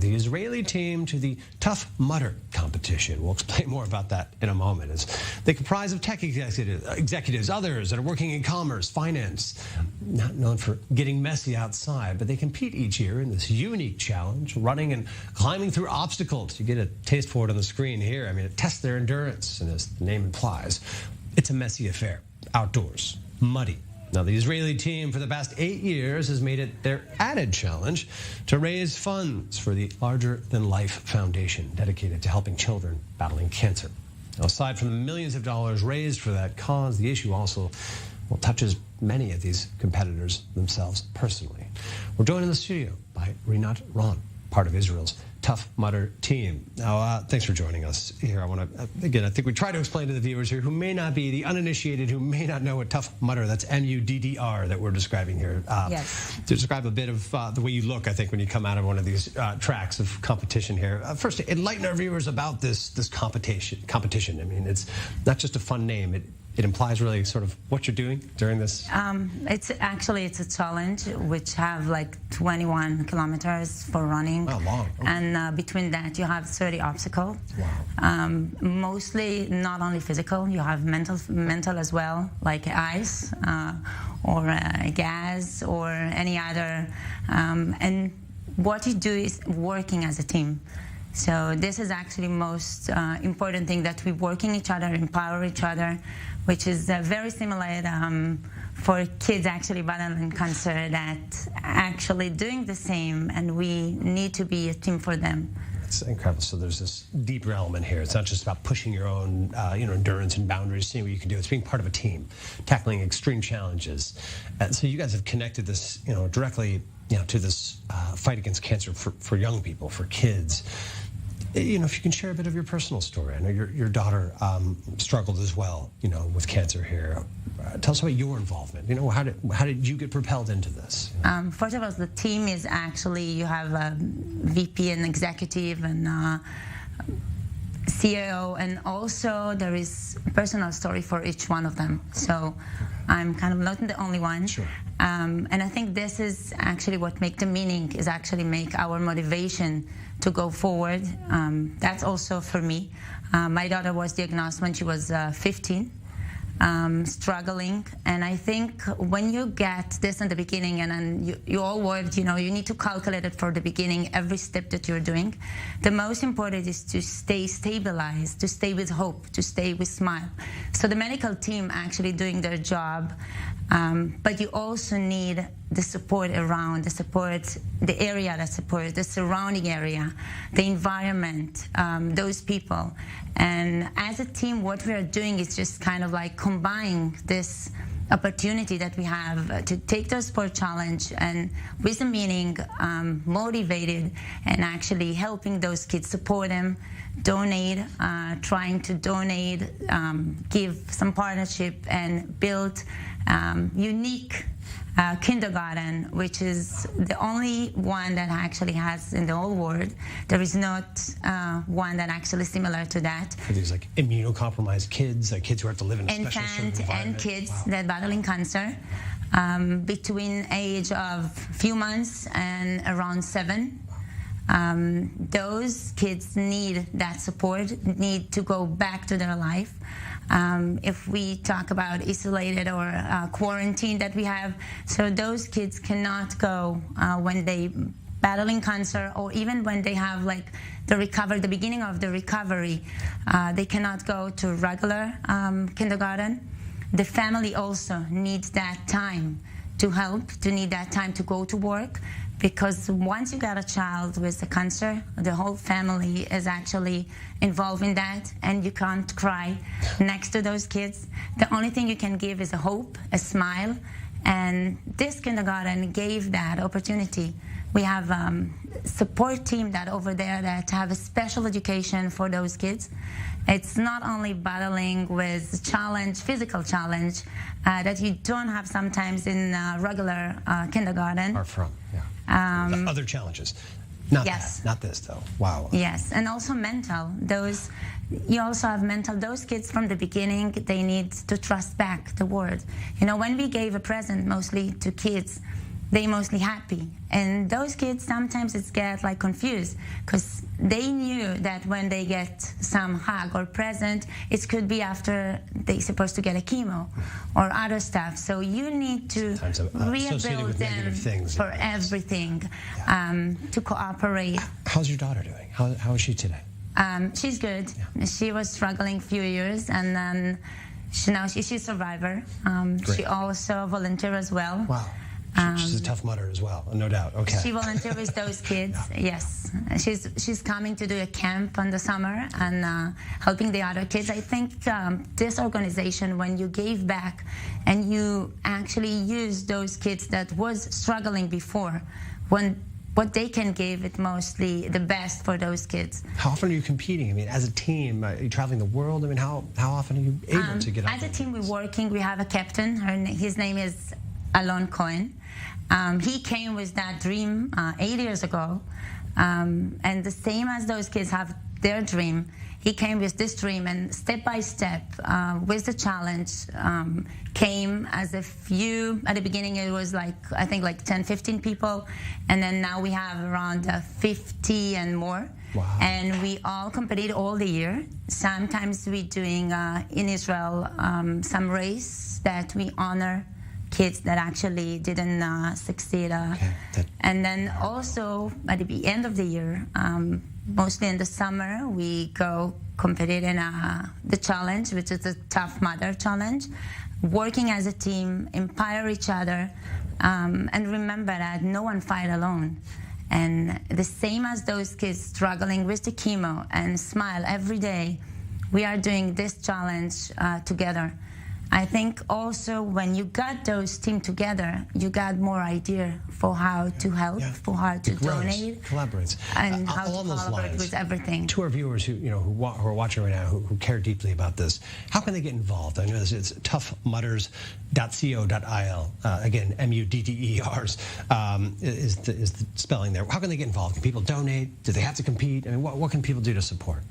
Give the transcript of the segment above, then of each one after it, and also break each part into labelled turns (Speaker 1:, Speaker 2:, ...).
Speaker 1: the Israeli team to the Tough Mudder competition. We'll explain more about that in a moment. As they comprise of tech executives, others that are working in commerce, finance, not known for getting messy outside, but they compete each year in this unique challenge, running and climbing through obstacles. You get a taste for it on the screen here. I mean, it tests their endurance, and as the name implies, it's a messy affair, outdoors, muddy. Now, the Israeli team for the past 8 years has made it their added challenge to raise funds for the Larger Than Life Foundation dedicated to helping children battling cancer. Now, aside from the millions of dollars raised for that cause, the issue also touches many of these competitors themselves personally. We're joined in the studio by Rinat, part of Israel's Tough Mudder team. Now, thanks for joining us here. I want to, again, I think we try to explain to the viewers here who may not be the uninitiated, who may not know what Tough Mudder, that's M-U-D-D-R, that we're describing here.
Speaker 2: Yes.
Speaker 1: To describe a bit of the way you look, I think, when you come out of one of these tracks of competition here. First, enlighten our viewers about this competition. I mean, it's not just a fun name. It implies really sort of what you're doing during this.
Speaker 2: It's a challenge which have like 21 kilometers for running.
Speaker 1: Oh, long. Okay.
Speaker 2: And between that you have 30 obstacles.
Speaker 1: Wow.
Speaker 2: Mostly not only physical, you have mental as well, like ice or gas or any other. And what you do is working as a team. So this is actually most important thing, that we working each other, empower each other, which is very similar for kids actually battling cancer, that actually doing the same, and we need to be a team for them.
Speaker 1: It's incredible. So there's this deeper element here. It's not just about pushing your own endurance and boundaries, seeing what you can do. It's being part of a team, tackling extreme challenges. And so you guys have connected this directly to this fight against cancer for young people, for kids. If you can share a bit of your personal story. I know your daughter struggled as well, with cancer here. Tell us about your involvement. How did you get propelled into this?
Speaker 2: First of all, the team is actually, you have a VP and executive and CEO, and also there is a personal story for each one of them. So I'm kind of not the only one.
Speaker 1: Sure.
Speaker 2: And I think this is actually what makes the meaning, is actually make our motivation to go forward. That's also for me. My daughter was diagnosed when she was 15, struggling. And I think when you get this in the beginning, and then you all work, you need to calculate it for the beginning, every step that you're doing. The most important is to stay stabilized, to stay with hope, to stay with smile. So the medical team actually doing their job, but you also need the support around, the area that supports, the surrounding area, the environment, those people. And as a team, what we are doing is just kind of like combining this opportunity that we have to take the sport challenge and with the meaning, motivated, and actually helping those kids, support them, donate, trying to donate, give some partnership, and build unique kindergarten, which is the only one that actually has in the whole world. There is not one that actually similar to that.
Speaker 1: For these like immunocompromised kids, like kids who have to live in a special sort of environment.
Speaker 2: And kids
Speaker 1: Wow.
Speaker 2: that battling cancer between age of few months and around 7. Those kids need that support, need to go back to their life. If we talk about isolated or quarantine that we have, so those kids cannot go when they battling cancer, or even when they have like the beginning of the recovery, they cannot go to regular kindergarten. The family also needs that time to help, to need that time to go to work, because once you got a child with the cancer, the whole family is actually involved in that, and you can't cry next to those kids. The only thing you can give is a hope, a smile, and this kindergarten gave that opportunity. We have support team that over there that have a special education for those kids. It's not only battling with challenge, physical challenge, that you don't have sometimes in regular kindergarten.
Speaker 1: Far from, yeah. Other challenges. Not
Speaker 2: yes.
Speaker 1: that, not this though. Wow.
Speaker 2: Yes, and also mental. You also have mental. Those kids from the beginning, they need to trust back the word. When we gave a present mostly to kids, they mostly happy. And those kids sometimes it's get like confused because they knew that when they get some hug or present, it could be after they're supposed to get a chemo or other stuff. So you need to rebuild them for everything, to cooperate.
Speaker 1: How's your daughter doing? How is she today?
Speaker 2: She's good. Yeah. She was struggling a few years, and then she's a survivor. She also volunteers as well.
Speaker 1: Wow. She's a tough mother as well, no doubt. Okay.
Speaker 2: She volunteers with those kids. Yes, she's coming to do a camp in the summer and helping the other kids. I think this organization, when you gave back and you actually use those kids that was struggling before, what they can give it mostly the best for those kids.
Speaker 1: How often are you competing? I mean, as a team, are you traveling the world? I mean, how often are you able to get out?
Speaker 2: As a team, we're working. We have a captain. His name is Alon Cohen. He came with that dream 8 years ago, and the same as those kids have their dream, he came with this dream, and step by step, with the challenge, came as a few. At the beginning, it was I think 10, 15 people, and then now we have around 50 and more.
Speaker 1: Wow.
Speaker 2: And we all competed all the year. Sometimes we're doing in Israel some race that we honor kids that actually didn't succeed. And then also at the end of the year, mostly in the summer, we go compete in the challenge, which is a Tough Mother challenge, working as a team, empower each other, and remember that no one fight alone. And the same as those kids struggling with the chemo and smile every day, we are doing this challenge together. I think also when you got those team together, you got more idea for how to help, for how to donate,
Speaker 1: collaborates,
Speaker 2: and how to collaborate with everything.
Speaker 1: To our viewers who are watching right now, who care deeply about this, how can they get involved? I know it's toughmudders.co.il. Again, MUDDERs is the spelling there. How can they get involved? Can people donate? Do they have to compete? I mean, what can people do to support?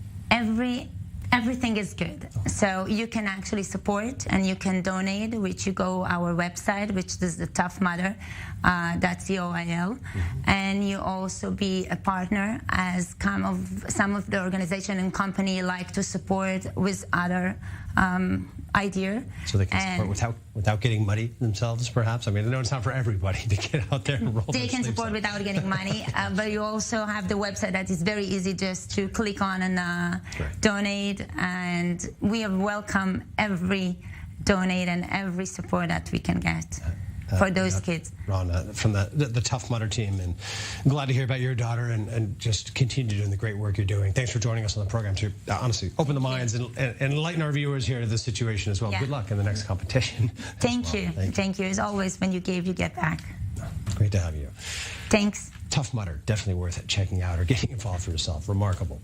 Speaker 2: Everything is good. So you can actually support and you can donate, which you go our website, which is the toughmudder.coil, and you also be a partner as some of the organization and company like to support with other idea.
Speaker 1: So they can support without getting money themselves, perhaps? I mean, I know it's not for everybody to get out there and roll.
Speaker 2: They can support without getting money, but you also have the website that is very easy just to click on and donate, and we welcome every donate and every support that we can get for those kids.
Speaker 1: Ron, from the Tough Mudder team, and I'm glad to hear about your daughter and just continue doing the great work you're doing. Thanks for joining us on the program to honestly open the minds and enlighten our viewers here to this situation as well. Good luck in the next competition.
Speaker 2: Thank you. Thank you. As always, when you give, you get back.
Speaker 1: Great to have you.
Speaker 2: Thanks.
Speaker 1: Tough Mudder, definitely worth it checking out or getting involved for yourself. Remarkable.